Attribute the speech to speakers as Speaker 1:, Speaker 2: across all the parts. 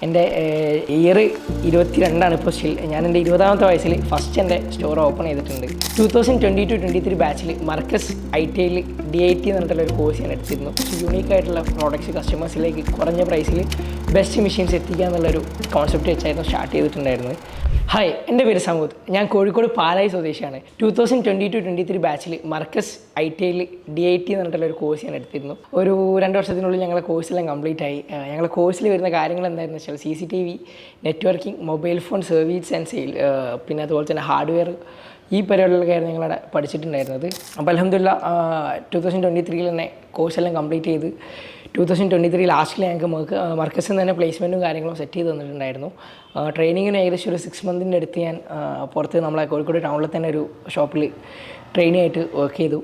Speaker 1: എൻ്റെ ഇയർ 22 ഇപ്പോൾ സ്റ്റിൽ ഞാൻ എൻ്റെ 20ാമത്തെ വയസ്സിൽ ഫസ്റ്റ് എൻ്റെ സ്റ്റോർ ഓപ്പൺ ചെയ്തിട്ടുണ്ട്. 2022-23 ബാച്ചിൽ മർക്കസ് ITIൽ DIT എന്ന് പറഞ്ഞിട്ടുള്ളൊരു കോഴ്സ് ഞാൻ എടുത്തിരുന്നു. യൂണീക്കായിട്ടുള്ള പ്രോഡക്റ്റ്സ് കസ്റ്റമേഴ്സിലേക്ക് കുറഞ്ഞ പ്രൈസിൽ ബെസ്റ്റ് മെഷീൻസ് എത്തിക്കുക എന്നുള്ളൊരു കോൺസെപ്റ്റ് വെച്ചായിരുന്നു സ്റ്റാർട്ട് ചെയ്തിട്ടുണ്ടായിരുന്നത്. ഹായ്, എൻ്റെ പേര് സമൂത്. ഞാൻ കോഴിക്കോട് പാലായി സ്വദേശിയാണ്. 2022-23 ബാച്ചിൽ മർക്കസ് ITIൽ DIT എന്ന് പറഞ്ഞിട്ടുള്ളൊരു കോഴ്സ് ഞാൻ എടുത്തിരുന്നു. ഒരു 2 വർഷത്തിനുള്ളിൽ ഞങ്ങളുടെ കോഴ്സെല്ലാം കംപ്ലീറ്റ് ആയി. ഞങ്ങളുടെ കോഴ്സിൽ വരുന്ന കാര്യങ്ങൾ എന്തായിരുന്നു വെച്ചാൽ CCTV, networking, mobile phone service and sale, പിന്നെ അതുപോലെ തന്നെ ഹാർഡ്വെയർ, ഈ പരിപാടികളൊക്കെയായിരുന്നു ഞങ്ങളവിടെ പഠിച്ചിട്ടുണ്ടായിരുന്നത്. അപ്പോൾ അൽഹംദുലില്ലാ 2023 തന്നെ കോഴ്സെല്ലാം കംപ്ലീറ്റ് ചെയ്ത് 2023 ലാസ്റ്റിൽ ഞങ്ങൾക്ക് മർക്കസിൽ നിന്ന് തന്നെ പ്ലേസ്മെൻറ്റും കാര്യങ്ങളും സെറ്റ് ചെയ്ത് തന്നിട്ടുണ്ടായിരുന്നു. ട്രെയിനിങ്ങിന് ഏകദേശം ഒരു 6 മന്തിൻ്റെ അടുത്ത് ഞാൻ പുറത്ത് നമ്മളെ കോഴിക്കോട് ടൗണിൽ തന്നെ ഒരു ഷോപ്പിൽ ട്രെയിനി ആയിട്ട് വർക്ക് ചെയ്തു.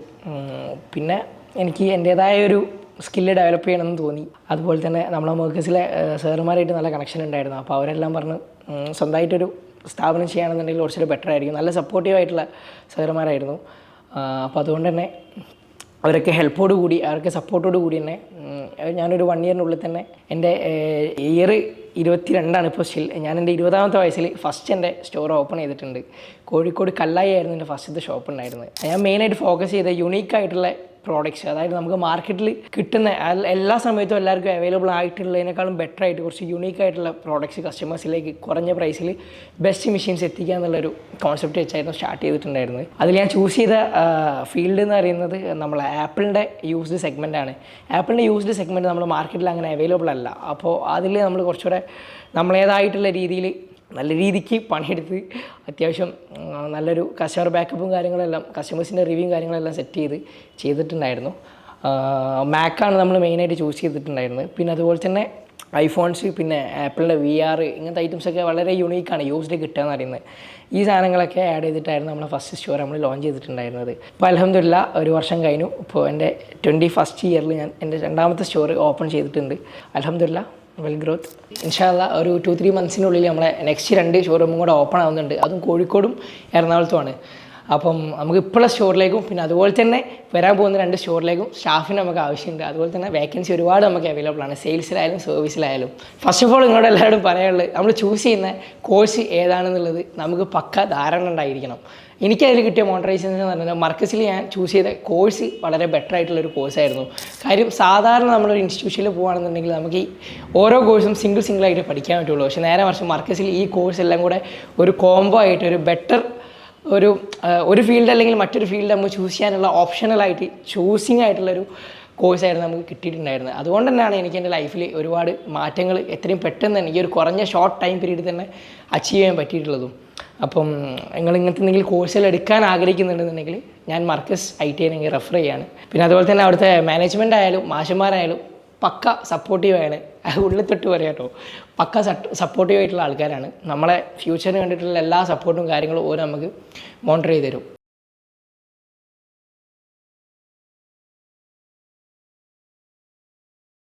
Speaker 1: പിന്നെ എനിക്ക് എൻ്റേതായ ഒരു സ്കില്ല് ഡെവലപ്പ് ചെയ്യണമെന്ന് തോന്നി. അതുപോലെ തന്നെ നമ്മളെ മർക്കസിലെ സാറുമാരായിട്ട് നല്ല കണക്ഷൻ ഉണ്ടായിരുന്നു. അപ്പോൾ അവരെല്ലാം പറഞ്ഞ് സ്വന്തമായിട്ടൊരു സ്ഥാപനം ചെയ്യുകയാണെന്നുണ്ടെങ്കിൽ കുറച്ചൊരു ബെറ്റർ ആയിരിക്കും. നല്ല സപ്പോർട്ടീവായിട്ടുള്ള സാറുമാരായിരുന്നു. അപ്പോൾ അതുകൊണ്ട് തന്നെ അവരൊക്കെ അവർക്ക് സപ്പോർട്ടോട് കൂടി തന്നെ ഞാനൊരു 1 ഇയറിനുള്ളിൽ തന്നെ എൻ്റെ ഇയർ 22 ഇപ്പോൾ സ്റ്റിൽ ഞാൻ എൻ്റെ 20ാമത്തെ വയസ്സിൽ ഫസ്റ്റ് എൻ്റെ സ്റ്റോർ ഓപ്പൺ ചെയ്തിട്ടുണ്ട്. കോഴിക്കോട് കല്ലായി ആയിരുന്നു എൻ്റെ ഫസ്റ്റത്തെ ഷോപ്പ് ഉണ്ടായിരുന്നത്. ഞാൻ മെയിനായിട്ട് ഫോക്കസ് ചെയ്ത യുണീക്കായിട്ടുള്ള പ്രോഡക്റ്റ്സ്, അതായത് നമുക്ക് മാർക്കറ്റിൽ കിട്ടുന്ന എല്ലാ സമയത്തും എല്ലാവർക്കും അവൈലബിൾ ആയിട്ടുള്ളതിനേക്കാളും ബെറ്റർ ആയിട്ട് കുറച്ച് യുണീക്കായിട്ടുള്ള പ്രോഡക്റ്റ്സ് കസ്റ്റമേഴ്സിലേക്ക് കുറഞ്ഞ പ്രൈസിൽ ബെസ്റ്റ് മെഷീൻസ് എത്തിക്കുക എന്നുള്ളൊരു കോൺസെപ്റ്റ് വെച്ചായിരുന്നു സ്റ്റാർട്ട് ചെയ്തിട്ടുണ്ടായിരുന്നത്. അതിൽ ഞാൻ ചൂസ് ചെയ്ത ഫീൽഡ് എന്ന് പറയുന്നത് നമ്മളെ ആപ്പിളിൻ്റെ യൂസ്ഡ് സെഗ്മെൻറ്റാണ്. ആപ്പിളിൻ്റെ യൂസ്ഡ് സെഗ്മെൻറ്റ് നമ്മുടെ മാർക്കറ്റിൽ അങ്ങനെ അവൈലബിൾ അല്ല. അപ്പോൾ അതിൽ നമ്മൾ കുറച്ചുകൂടെ നമ്മളേതായിട്ടുള്ള രീതിയിൽ നല്ല രീതിക്ക് പണിയെടുത്ത് അത്യാവശ്യം നല്ലൊരു കസ്റ്റമർ ബാക്കപ്പും കാര്യങ്ങളെല്ലാം കസ്റ്റമേഴ്സിൻ്റെ റിവ്യൂവും കാര്യങ്ങളെല്ലാം സെറ്റ് ചെയ്തിട്ടുണ്ടായിരുന്നു. മാക്കാണ് നമ്മൾ മെയിനായിട്ട് ചൂസ് ചെയ്തിട്ടുണ്ടായിരുന്നത്. പിന്നെ അതുപോലെ തന്നെ ഐഫോൺസ്, പിന്നെ ആപ്പിളിൻ്റെ VR ഇങ്ങനത്തെ ഐറ്റംസൊക്കെ വളരെ യുണീക്കാണ് യൂസ്ഡ് കിട്ടുക എന്ന് പറയുന്നത്. ഈ സാധനങ്ങളൊക്കെ ആഡ് ചെയ്തിട്ടായിരുന്നു നമ്മളെ ഫസ്റ്റ് സ്റ്റോർ നമ്മൾ ലോഞ്ച് ചെയ്തിട്ടുണ്ടായിരുന്നത്. ഇപ്പോൾ അൽഹംദുലില്ലാ 1 വർഷം കഴിഞ്ഞു. ഇപ്പോൾ എൻ്റെ 21st ഇയറിൽ ഞാൻ എൻ്റെ 2ാമത്തെ സ്റ്റോർ ഓപ്പൺ ചെയ്തിട്ടുണ്ട്. അൽഹംദുലില്ലാ വെൽ ഗ്രോത്ത്. ഇൻഷാ അല്ലാ ഒരു 2-3 മന്ത്സിനുള്ളിൽ നമ്മളെ നെക്സ്റ്റ് 2 ഷോറൂമും കൂടെ ഓപ്പൺ ആവുന്നുണ്ട്. അതും കോഴിക്കോടും എറണാകുളത്തുമാണ്. അപ്പം നമുക്ക് ഇപ്പോഴുള്ള സ്റ്റോറിലേക്കും പിന്നെ അതുപോലെ തന്നെ വരാൻ പോകുന്ന 2 സ്റ്റോറിലേക്കും സ്റ്റാഫിന് നമുക്ക് ആവശ്യമുണ്ട്. അതുപോലെ തന്നെ വേക്കൻസി ഒരുപാട് നമുക്ക് അവൈലബിൾ ആണ്, സെയിൽസിലായാലും സർവീസിലായാലും. ഫസ്റ്റ് ഓഫ് ഓൾ നിങ്ങളോട് എല്ലാവരും പറയാനുള്ളത്, നമ്മൾ ചൂസ് ചെയ്യുന്ന കോഴ്സ് ഏതാണെന്നുള്ളത് നമുക്ക് പക്ക ധാരണ ഉണ്ടായിരിക്കണം. എനിക്കതിൽ കിട്ടിയ മോട്ടിവേഷൻ എന്ന് പറഞ്ഞാൽ മർക്കസിൽ ഞാൻ ചൂസ് ചെയ്ത കോഴ്സ് വളരെ ബെറ്റർ ആയിട്ടുള്ളൊരു കോഴ്സായിരുന്നു. കാര്യം സാധാരണ നമ്മളൊരു ഇൻസ്റ്റിറ്റ്യൂഷനിൽ പോകുകയാണെന്നുണ്ടെങ്കിൽ നമുക്ക് ഈ ഓരോ കോഴ്സും സിംഗിളായിട്ട് പഠിക്കാൻ പറ്റുള്ളൂ. പക്ഷേ നേരെ മറിച്ച് മർക്കസിൽ ഈ കോഴ്സ് എല്ലാം കൂടെ ഒരു കോംബോ ആയിട്ട് ഒരു ബെറ്റർ ഒരു ഫീൽഡ് അല്ലെങ്കിൽ മറ്റൊരു ഫീൽഡ് നമുക്ക് ചൂസ് ചെയ്യാനുള്ള ഓപ്ഷണലായിട്ട് ചൂസിങ് ആയിട്ടുള്ളൊരു കോഴ്സായിരുന്നു നമുക്ക് കിട്ടിയിട്ടുണ്ടായിരുന്നത്. അതുകൊണ്ട് തന്നെയാണ് എനിക്ക് എൻ്റെ ലൈഫിൽ ഒരുപാട് മാറ്റങ്ങൾ എത്രയും പെട്ടെന്ന് തന്നെ ഈ ഒരു കുറഞ്ഞ ഷോർട്ട് ടൈം പീരീഡിൽ തന്നെ അച്ചീവ് ചെയ്യാൻ പറ്റിയിട്ടുള്ളതും. അപ്പം നിങ്ങൾ ഇങ്ങനത്തെ എന്തെങ്കിലും കോഴ്സുകൾ എടുക്കാൻ ആഗ്രഹിക്കുന്നുണ്ടെന്നുണ്ടെങ്കിൽ ഞാൻ മർക്കസ് ITI നിങ്ങൾ റെഫർ ചെയ്യാണ്. പിന്നെ അതുപോലെ തന്നെ അവിടുത്തെ മാനേജ്മെൻ്റ് ആയാലും മാഷന്മാരായാലും പക്ക സപ്പോർട്ടീവാണ്. ഉള്ളിൽ തൊട്ട് പറയാം കേട്ടോ, പക്ക സപ്പോർട്ടീവായിട്ടുള്ള ആൾക്കാരാണ്. നമ്മളെ ഫ്യൂച്ചറിന് വേണ്ടിയിട്ടുള്ള എല്ലാ സപ്പോർട്ടും കാര്യങ്ങളും ഓരോ നമുക്ക് മോണിറ്റർ ചെയ്ത് തരും.